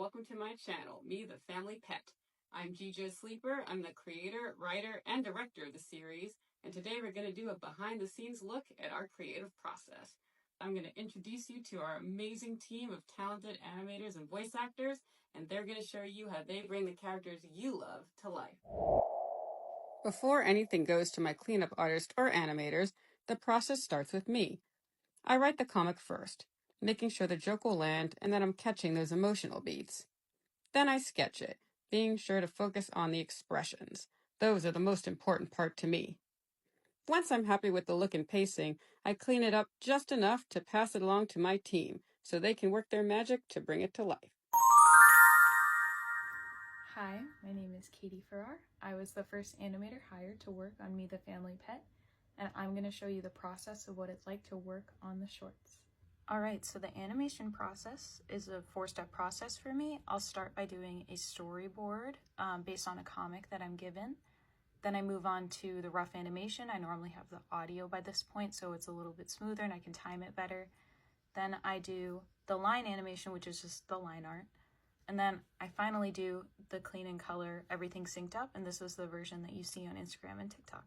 welcome to my channel, Me the Family Pet. I'm Gijo Sleeper. I'm the creator, writer, and director of the series, and today we're going to do a behind-the-scenes look at our creative process. I'm going to introduce you to our amazing team of talented animators and voice actors, and they're going to show you how they bring the characters you love to life. Before anything goes to my cleanup artist or animators, the process starts with me. I write the comic first, making sure the joke will land and that I'm catching those emotional beats. Then I sketch it, being sure to focus on the expressions. Those are the most important part to me. Once I'm happy with the look and pacing, I clean it up just enough to pass it along to my team so they can work their magic to bring it to life. Hi, my name is Katie Farrar. I was the first animator hired to work on Me the Family Pet, and I'm going to show you the process of what it's like to work on the shorts. Alright, so the animation process is a 4-step process for me. I'll start by doing a storyboard based on a comic that I'm given. Then I move on to the rough animation. I normally have the audio by this point, so it's a little bit smoother and I can time it better. Then I do the line animation, which is just the line art. And then I finally do the clean and color, everything synced up, and this is the version that you see on Instagram and TikTok.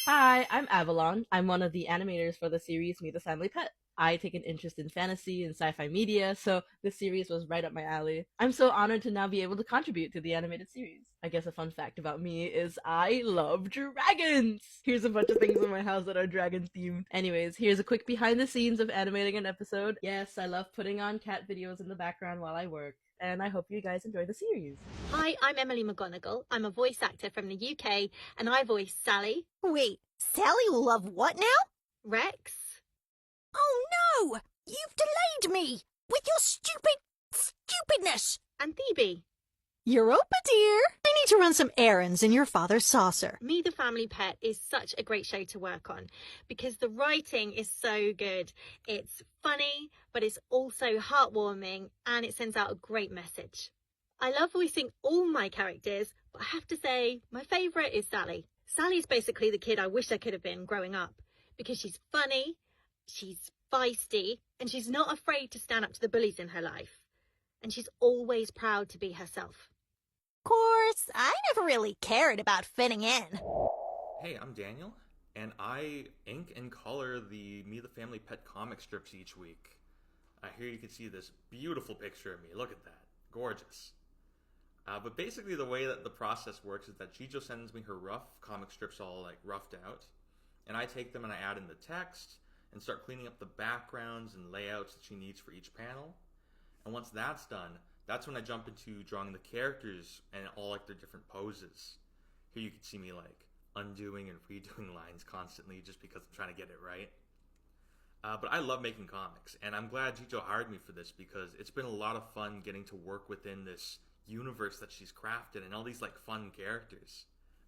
Hi, I'm Avalon. I'm one of the animators for the series Me the Family Pet. I take an interest in fantasy and sci-fi media, so this series was right up my alley. I'm so honored to now be able to contribute to the animated series. I guess a fun fact about me is I love dragons! Here's a bunch of things in my house that are dragon themed. Anyways, here's a quick behind the scenes of animating an episode. Yes, I love putting on cat videos in the background while I work, and I hope you guys enjoy the series. Hi, I'm Emily McGonigal. I'm a voice actor from the UK, and I voice Sally. Wait, Sally will love what now? Rex. Oh no! You've delayed me! With your stupidness! And Phoebe. Europa, dear! I need to run some errands in your father's saucer. Me the Family Pet is such a great show to work on because the writing is so good. It's funny, but it's also heartwarming, and it sends out a great message. I love voicing all my characters, but I have to say my favourite is Sally. Sally's basically the kid I wish I could have been growing up because she's funny, she's feisty, and she's not afraid to stand up to the bullies in her life. And she's always proud to be herself. Of course, I never really cared about fitting in. Hey, I'm Daniel, and I ink and color the Me the Family Pet comic strips each week. Here you can see this beautiful picture of me. Look at that. Gorgeous. But basically the way that the process works is that Gijo sends me her rough comic strips all roughed out, and I take them and I add in the text and start cleaning up the backgrounds and layouts that she needs for each panel. And once that's done, that's when I jump into drawing the characters and all their different poses. Here you can see me undoing and redoing lines constantly just because I'm trying to get it right. But I love making comics, and I'm glad Gijo hired me for this because it's been a lot of fun getting to work within this universe that she's crafted and all these fun characters.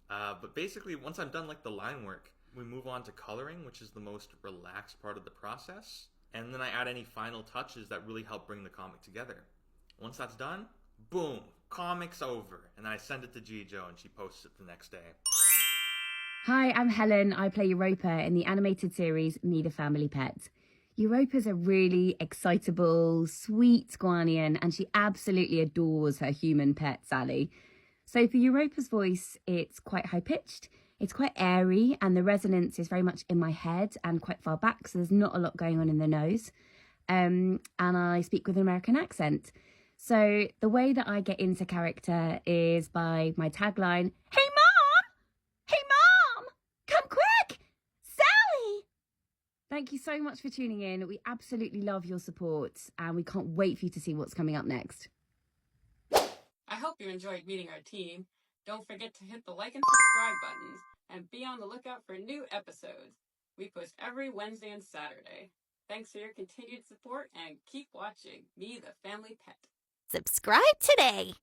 But basically, once I'm done the line work, we move on to coloring, which is the most relaxed part of the process. And then I add any final touches that really help bring the comic together. Once that's done, boom, comic's over. And I send it to Gijo and she posts it the next day. Hi, I'm Helen. I play Europa in the animated series Me the Family Pet. Europa's a really excitable, sweet Guardian, and she absolutely adores her human pet, Sally. So for Europa's voice, it's quite high-pitched, it's quite airy, and the resonance is very much in my head and quite far back, so there's not a lot going on in the nose. And I speak with an American accent. So the way that I get into character is by my tagline, "Hey Mom! Hey Mom! Come quick! Sally!" Thank you so much for tuning in. We absolutely love your support, and we can't wait for you to see what's coming up next. I hope you enjoyed meeting our team. Don't forget to hit the like and subscribe buttons and be on the lookout for new episodes. We post every Wednesday and Saturday. Thanks for your continued support and keep watching Me the Family Pet. Subscribe today!